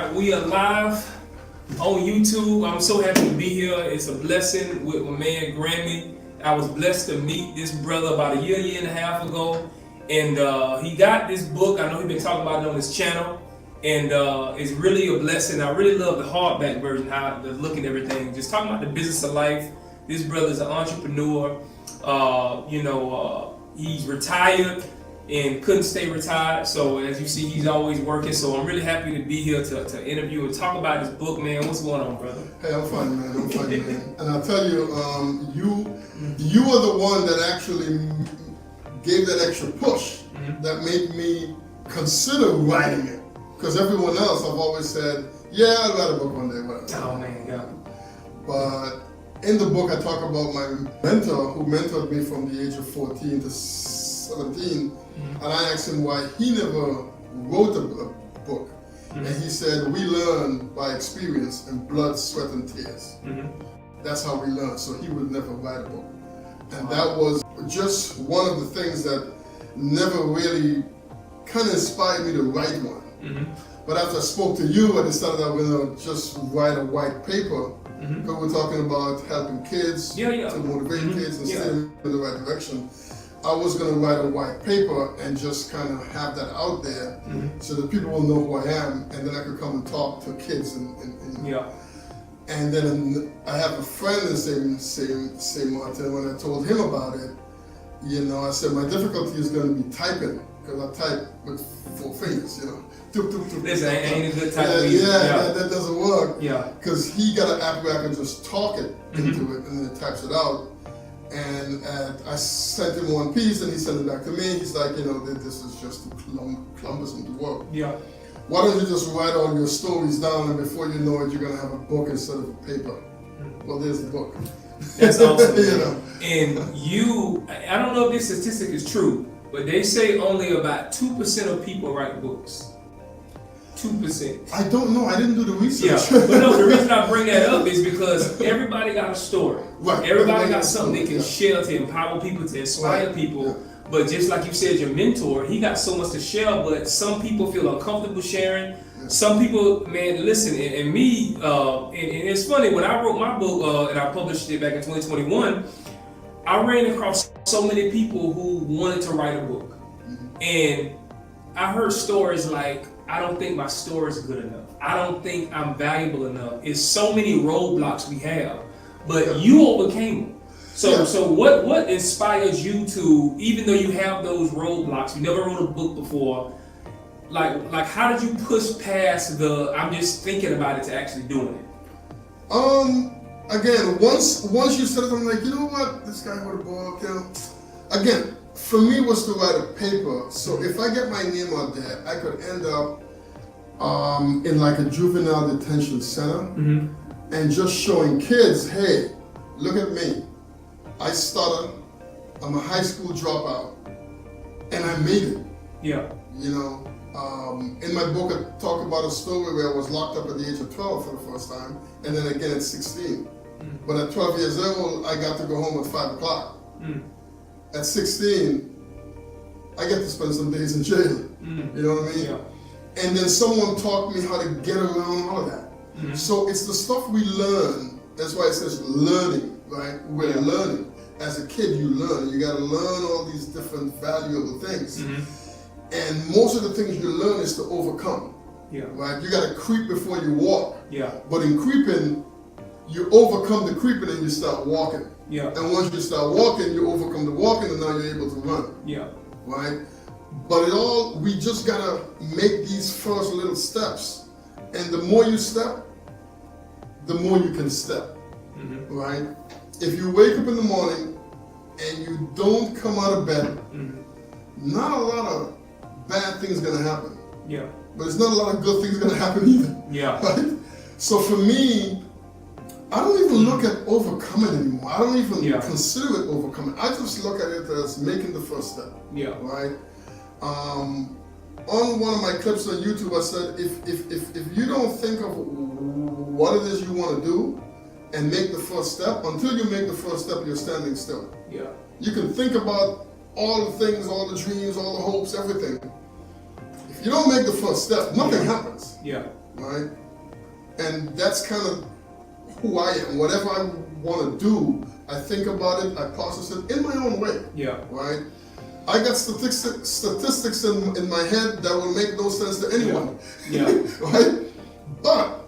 right, we are live on YouTube. I'm so happy to be here. It's a blessing with my man Gramey. I was blessed to meet this brother about a year and a half ago, and he got this book. I know he's been talking about it on his channel, and it's really a blessing. I really love the hardback version, how the look and everything. Just talking about the business of life. This brother's an entrepreneur. He's retired and couldn't stay retired, so as you see, he's always working. So I'm really happy to be here to interview and talk about his book, man. What's going on, brother? Hey, I'm fine, man. I'm fine, man. And I'll tell you, you are the one that actually gave that extra push that made me consider writing it. Because everyone else, I've always said, yeah, I'll write a book one day, whatever. Oh man, yeah. But in the book, I talk about my mentor who mentored me from the age of 14 to 17. And I asked him why he never wrote a book. And he said, we learn by experience and blood, sweat, and tears. That's how we learn. So he would never write a book. And that was just one of the things that never really kind of inspired me to write one. But after I spoke to you, I decided I was going to just write a white paper. Because we're talking about helping kids, to motivate kids and steer them in the right direction. I was going to write a white paper and just kind of have that out there so that people will know who I am, and then I could come and talk to kids. And then I have a friend in the same Martin. When I told him about it, I said my difficulty is going to be typing, because I type with 4 fingers, Listen, ain't a good type that doesn't work. Because he got an app where I can just talk it into it, and then it types it out. And I sent him one piece, and he sent it back to me. He's like, this is just too cumbersome to work. Why don't you just write all your stories down, and before you know it, you're gonna have a book instead of a paper. Well, there's the book. That's awesome. And I don't know if this statistic is true, but they say only about 2% of people write books. 2%. I don't know. I didn't do the research. But no, the reason I bring that up is because everybody got a story. Right. Everybody got something they can share to empower people, to inspire people. But just like you said, your mentor, he got so much to share, but some people feel uncomfortable sharing. Some people, man, listen, and me, and it's funny, when I wrote my book, and I published it back in 2021, I ran across so many people who wanted to write a book. And I heard stories like, I don't think my story is good enough. I don't think I'm valuable enough. It's so many roadblocks we have, but you overcame them. So what inspires you to, even though you have those roadblocks, you never wrote a book before, like how did you push past the I'm just thinking about it to actually doing it? Again, once you said it, I'm like, you know what, this guy wrote a book. Again, for me was to write a paper. So if I get my name out there, I could end up in like a juvenile detention center and just showing kids, hey, look at me. I stutter. I'm a high school dropout, and I made it. In my book, I talk about a story where I was locked up at the age of 12 for the first time, and then again at 16. But at 12 years old, I got to go home at 5 o'clock. At 16, I get to spend some days in jail. You know what I mean? And then someone taught me how to get around all of that. So it's the stuff we learn. That's why it says learning, right? We're learning. As a kid, you learn. You got to learn all these different valuable things. And most of the things you learn is to overcome. Right? You got to creep before you walk. But in creeping, you overcome the creeping and you start walking. And once you start walking, you overcome the walking, and now you're able to run. Right? But we just gotta make these first little steps. And the more you step, the more you can step. Right? If you wake up in the morning and you don't come out of bed, not a lot of bad things gonna happen. But it's not a lot of good things gonna happen either. Right? So for me, I don't even look at overcoming anymore. I don't even consider it overcoming. I just look at it as making the first step. Right? On one of my clips on YouTube, I said, if you don't think of what it is you want to do and make the first step, until you make the first step, you're standing still. You can think about all the things, all the dreams, all the hopes, everything. If you don't make the first step, nothing happens. right? And that's kind of who I am. Whatever I want to do, I think about it, I process it in my own way. Yeah. Right? I got statistics in my head that will make no sense to anyone. Yeah. Right? But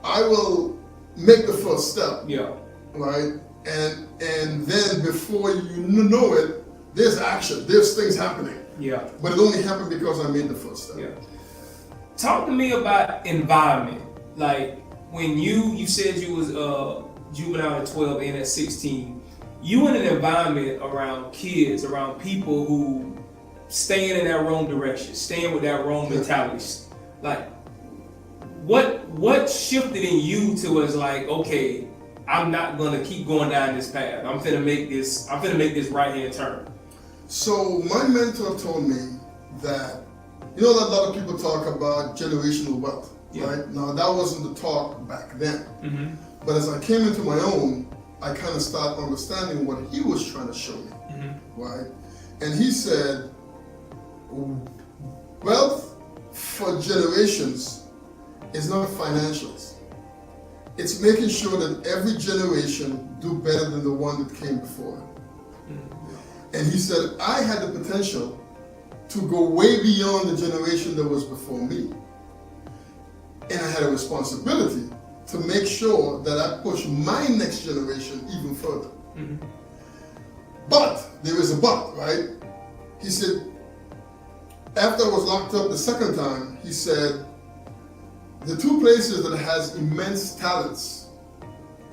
I will make the first step. Yeah. Right? And then before you know it, there's action, there's things happening. Yeah. But it only happened because I made the first step. Yeah. Talk to me about environment. Like when you said you was juvenile at 12 and at 16, you in an environment around kids, around people who staying in that wrong direction, staying with that wrong mentality. Like what shifted in you to was like, okay, I'm not gonna keep going down this path. I'm finna make this right hand turn. So my mentor told me that, you know that a lot of people talk about generational wealth, right? Now that wasn't the talk back then. Mm-hmm. But as I came into my own, I kind of started understanding what he was trying to show me, right? And he said, wealth for generations is not financials. It's making sure that every generation do better than the one that came before. And he said, I had the potential to go way beyond the generation that was before me. And I had a responsibility to make sure that I push my next generation even further. But, there is a but, right? He said, after I was locked up the second time, he said, the two places that has immense talents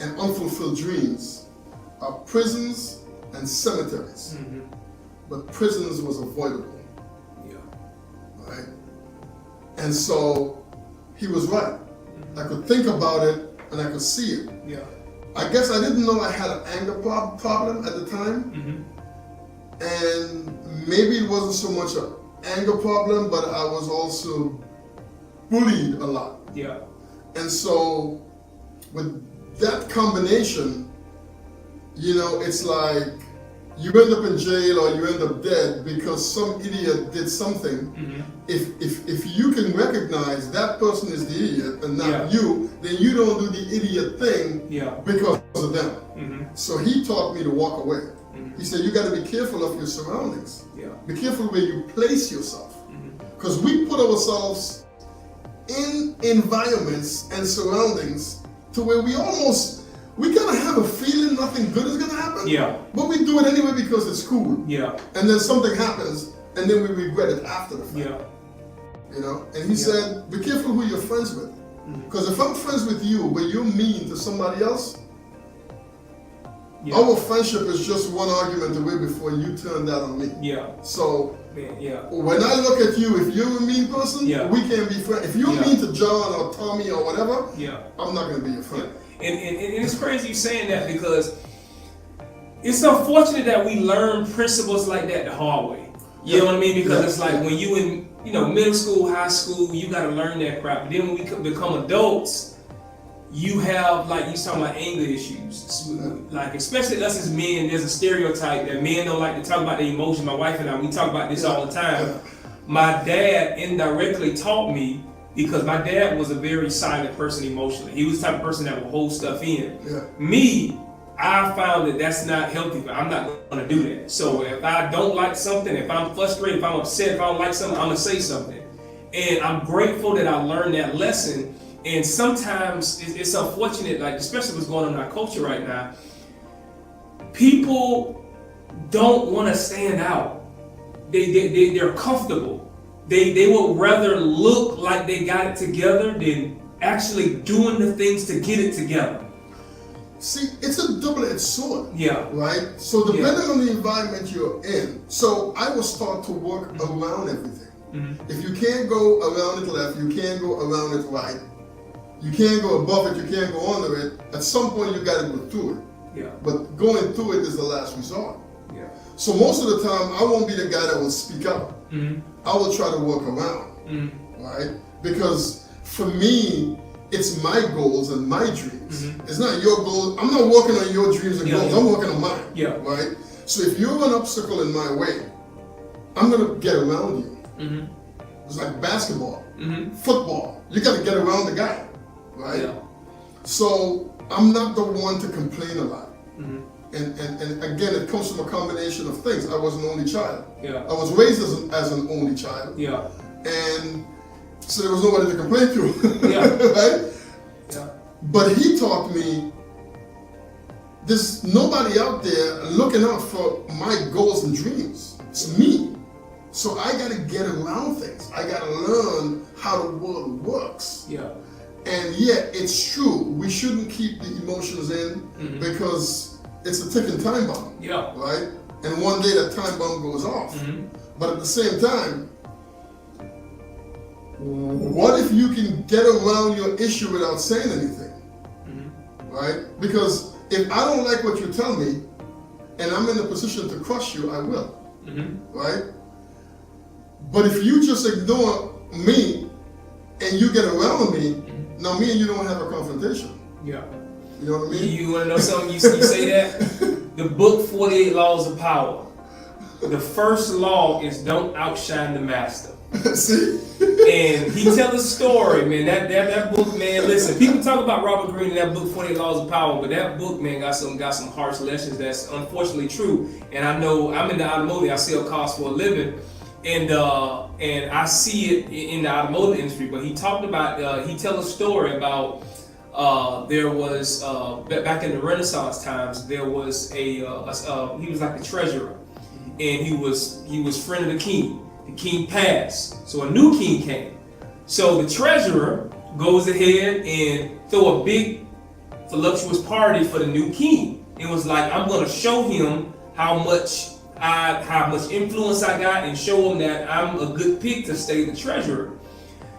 and unfulfilled dreams are prisons and cemeteries. But prisons was avoidable. Right? And so he was right. I could think about it and I could see it. I guess I didn't know I had an anger problem at the time. And maybe it wasn't so much an anger problem, but I was also bullied a lot. And so with that combination, you know, it's like you end up in jail or you end up dead because some idiot did something. If you can recognize that person is the idiot and not you, then you don't do the idiot thing because of them. So he taught me to walk away. He said, you got to be careful of your surroundings. Be careful where you place yourself. Because we put ourselves in environments and surroundings to where we kind of have a feeling nothing good is going to happen. But we do it anyway because it's cool. And then something happens and then we regret it after the fact. You know? And he said, be careful who you're friends with. Because if I'm friends with you but you're mean to somebody else, our friendship is just one argument away before you turn that on me. So when I look at you, if you're a mean person, we can't be friends. If you're mean to John or Tommy or whatever, I'm not going to be your friend. And it's crazy you saying that because it's unfortunate that we learn principles like that the hard way. You know what I mean? Because it's like when you in middle school, high school, you got to learn that crap. But then when we become adults, you have, like you talking about, anger issues. Like, especially us as men, there's a stereotype that men don't like to talk about their emotions. My wife and I, we talk about this all the time. My dad indirectly taught me, because my dad was a very silent person emotionally. He was the type of person that would hold stuff in. Me, I found that that's not healthy, but I'm not going to do that. So if I don't like something, if I'm frustrated, if I'm upset, if I don't like something, I'm going to say something. And I'm grateful that I learned that lesson. And sometimes it's unfortunate, like especially what's going on in our culture right now, people don't want to stand out. They're comfortable. They would rather look like they got it together than actually doing the things to get it together. See, it's a double-edged sword. Right? So depending on the environment you're in, so I was taught to work around everything. If you can't go around it left, you can't go around it right. You can't go above it, you can't go under it. At some point you gotta go through it. But going through it is the last resort. So most of the time I won't be the guy that will speak up. I will try to work around. Right? Because for me, it's my goals and my dreams. It's not your goals. I'm not working on your dreams and goals. I'm working on mine. Right? So if you're an obstacle in my way, I'm gonna get around you. It's like basketball, football. You got to get around the guy, right? Yeah. So I'm not the one to complain a lot. Mm-hmm. And again, it comes from a combination of things. I was an only child. Yeah. I was raised as an only child. Yeah. And so there was nobody to complain to. Yeah. Right? Yeah. But he taught me there's nobody out there looking out for my goals and dreams. It's me. So I got to get around things. I got to learn how the world works. Yeah. And yet, it's true. We shouldn't keep the emotions in Mm-hmm. because it's a ticking time bomb. Yeah. Right? And one day that time bomb goes off. Mm-hmm. But at the same time, what if you can get around your issue without saying anything? Mm-hmm. Right? Because if I don't like what you tell me and I'm in a position to crush you, I will. Mm-hmm. Right? But if you just ignore me and you get around me, Mm-hmm. now me and you don't have a confrontation. Yeah. You know what I mean? You want to know something? You say that? The book 48 Laws of Power. The first law is don't outshine the master. See? And he tells a story, man. That book, man. Listen, people talk about Robert Greene in that book, 48 Laws of Power, but that book, man, got some harsh lessons that's unfortunately true. And I know I'm in the automotive. I sell cars for a living, and I see it in the automotive industry. But he talked about he tells a story about there was back in the Renaissance times there was he was like a treasurer, and he was friend of the king. The king passed, so a new king came. So the treasurer goes ahead and throw a big voluptuous party for the new king. It was like, I'm gonna show him how much influence I got and show him that I'm a good pick to stay the treasurer.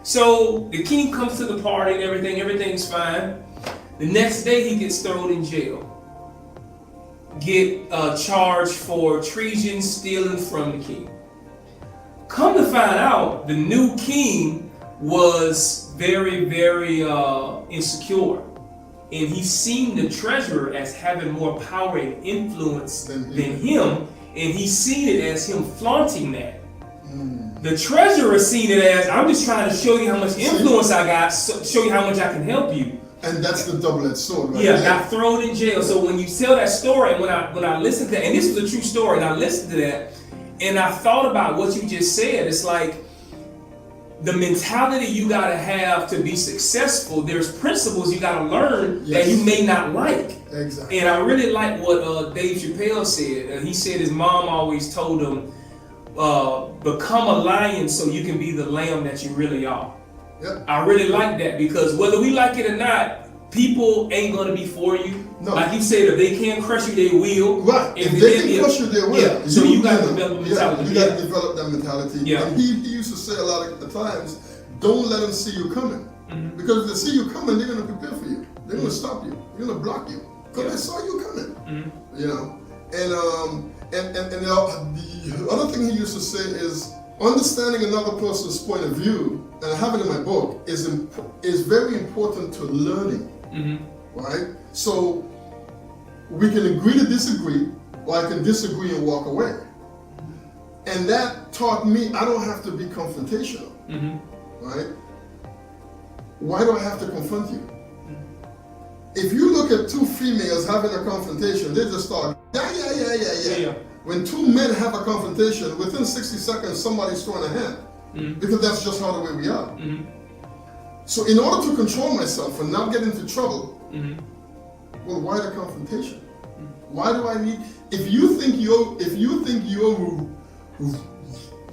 So the king comes to the party and everything's fine. The next day he gets thrown in jail. Get charged for treason, stealing from the king. Come to find out, the new king was very, very insecure. And he seen the treasurer as having more power and influence than him. And he seen it as him flaunting that. The treasurer seen it as, I'm just trying to show you how much influence I got, show you how much I can help you. And that's the double-edged sword, right? Yeah, got thrown in jail. So when you tell that story, and when I listened to that, and this was a true story, and I listened to that, and I thought about what you just said. It's like the mentality you gotta have to be successful. There's principles you gotta learn that you may not like. Exactly. And I really like what Dave Chappelle said. He said his mom always told him, become a lion so you can be the lamb that you really are. Yep. I really like that, because whether we like it or not, people ain't gonna be for you. No. Like you said, if they can crush you, they will. Right. If they can crush you, they will. Yeah. So you got to develop a mentality. You got to develop that mentality. Yeah. And he used to say a lot of the times, don't let them see you coming. Mm-hmm. Because if they see you coming, they're going to prepare for you. They're going to stop you. They're going to block you. Because they saw you coming. Mm-hmm. You know. And the other thing he used to say is, understanding another person's point of view, and I have it in my book, is very important to learning. Mm-hmm. Right? So we can agree to disagree, or I can disagree and walk away. And that taught me I don't have to be confrontational. Mm-hmm. Right? Why do I have to confront you? If you look at two females having a confrontation, they just start, yeah. When two men have a confrontation, within 60 seconds, somebody's throwing a hand. Mm-hmm. Because that's just how the way we are. Mm-hmm. So in order to control myself and not get into trouble, Mm-hmm. well, why the confrontation? Why do I need? If you think you're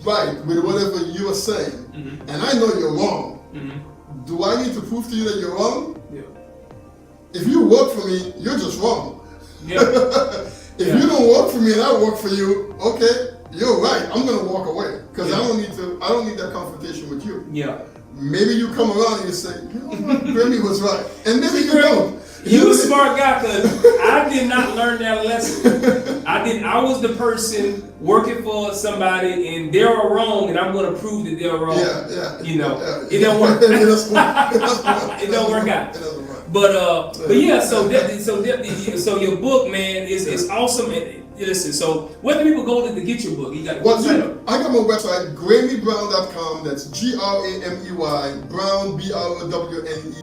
right with whatever you are saying, Mm-hmm. and I know you're wrong, Mm-hmm. do I need to prove to you that you're wrong? Yeah. If you work for me, you're just wrong. Yeah. If you don't work for me and I work for you, okay, you're right. I'm gonna walk away because I don't need that confrontation with you. Yeah. Maybe you come around and you say, you know what, Gramey was right, and maybe you don't. You a smart guy, because I did not learn that lesson. I was the person working for somebody and they're wrong, and I'm going to prove that they're wrong. Yeah. You know, Yeah. it don't work. It doesn't work. It don't work out. It doesn't work. But yeah, so your book, man, is awesome. And listen, so where do people go to get your book? You got a website? I got my website, GrameyBrowne.com. That's GRAMEY Brown, BROWNE.